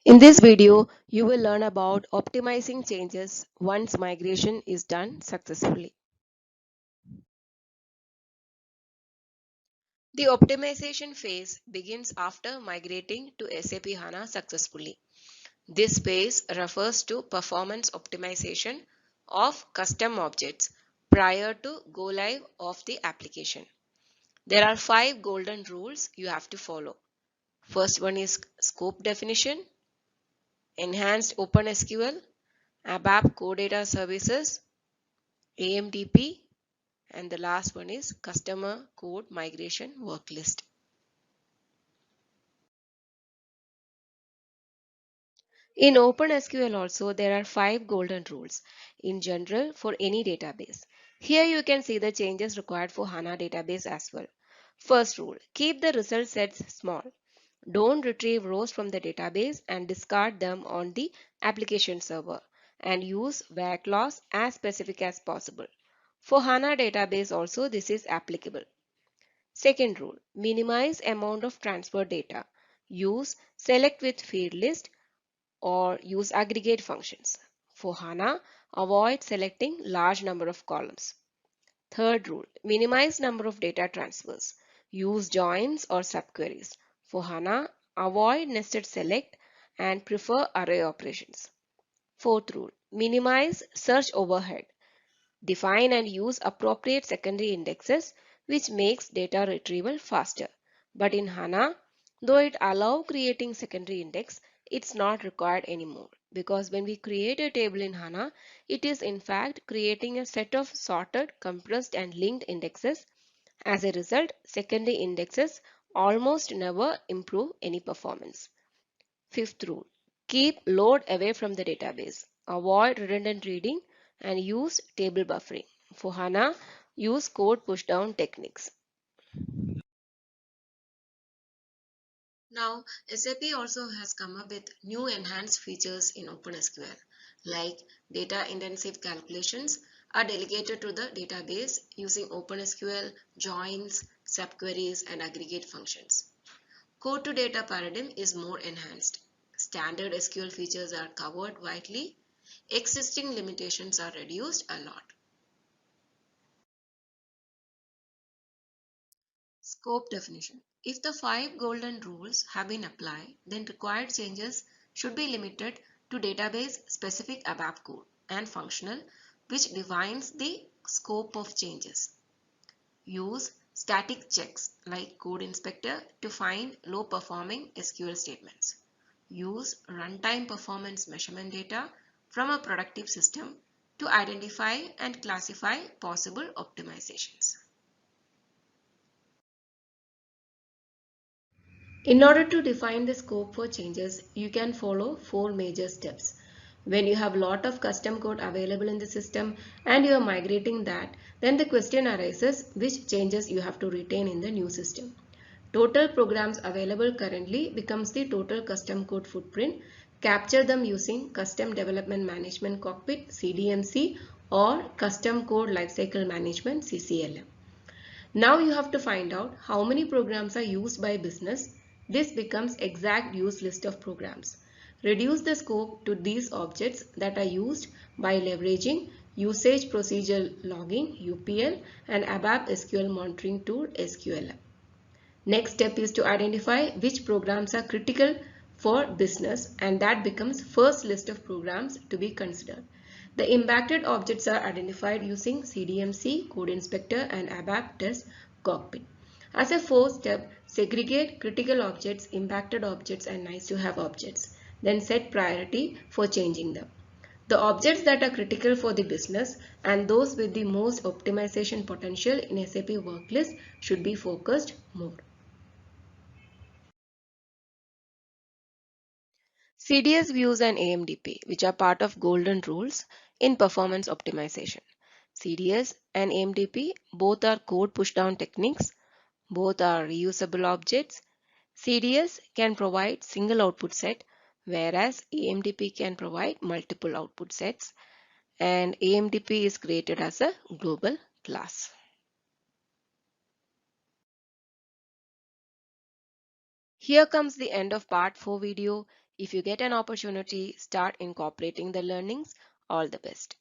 In this video, you will learn about optimizing changes once migration is done successfully. The optimization phase begins after migrating to SAP HANA successfully. This phase refers to performance optimization of custom objects prior to go live of the application. There are 5 golden rules you have to follow. First one is scope definition, enhanced OpenSQL, ABAP Core Data Services, AMDP, and the last one is customer code migration work list. In OpenSQL also there are 5 golden rules in general for any database. Here you can see the changes required for HANA database as well. First rule, keep the result sets small. Don't retrieve rows from the database and discard them on the application server, and use where clause as specific as possible. For HANA database also this is applicable. Second rule, minimize amount of transfer data. Use select with field list or use aggregate functions. For HANA, avoid selecting large number of columns. Third rule, minimize number of data transfers. Use joins or subqueries. For HANA, avoid nested select and prefer array operations. Fourth rule, minimize search overhead. Define and use appropriate secondary indexes, which makes data retrieval faster. But in HANA, though it allows creating secondary index, it's not required anymore, because when we create a table in HANA, it is in fact creating a set of sorted, compressed and linked indexes. As a result, secondary indexes almost never improve any performance. Fifth rule, keep load away from the database. Avoid redundant reading and use table buffering. For HANA, use code pushdown techniques. Now, SAP also has come up with new enhanced features in OpenSQL, like data-intensive calculations are delegated to the database using OpenSQL, joins, subqueries, and aggregate functions. Code to data paradigm is more enhanced. Standard SQL features are covered widely. Existing limitations are reduced a lot. Scope definition. If the 5 golden rules have been applied, then required changes should be limited to database specific ABAP code and functional, which defines the scope of changes. Use static checks like code inspector to find low performing SQL statements. Use runtime performance measurement data from a productive system to identify and classify possible optimizations. In order to define the scope for changes, you can follow 4 major steps. When you have a lot of custom code available in the system and you are migrating that, then the question arises which changes you have to retain in the new system. Total programs available currently becomes the total custom code footprint. Capture them using Custom Development Management Cockpit CDMC or Custom Code Lifecycle Management CCLM. Now you have to find out how many programs are used by business. This becomes exact use list of programs. Reduce the scope to these objects that are used by leveraging Usage Procedure Logging UPL and ABAP SQL Monitoring Tool SQLM. Next step is to identify which programs are critical for business, and that becomes first list of programs to be considered. The impacted objects are identified using CDMC, Code Inspector and ABAP Test Cockpit. As a fourth step, segregate critical objects, impacted objects and nice to have objects. Then set priority for changing them. The objects that are critical for the business and those with the most optimization potential in SAP worklist should be focused more. CDS views and AMDP, which are part of golden rules in performance optimization. CDS and AMDP both are code pushdown techniques, both are reusable objects. CDS can provide single output set, whereas AMDP can provide multiple output sets, and AMDP is created as a global class. Here comes the end of part 4 video. If you get an opportunity, start incorporating the learnings. All the best.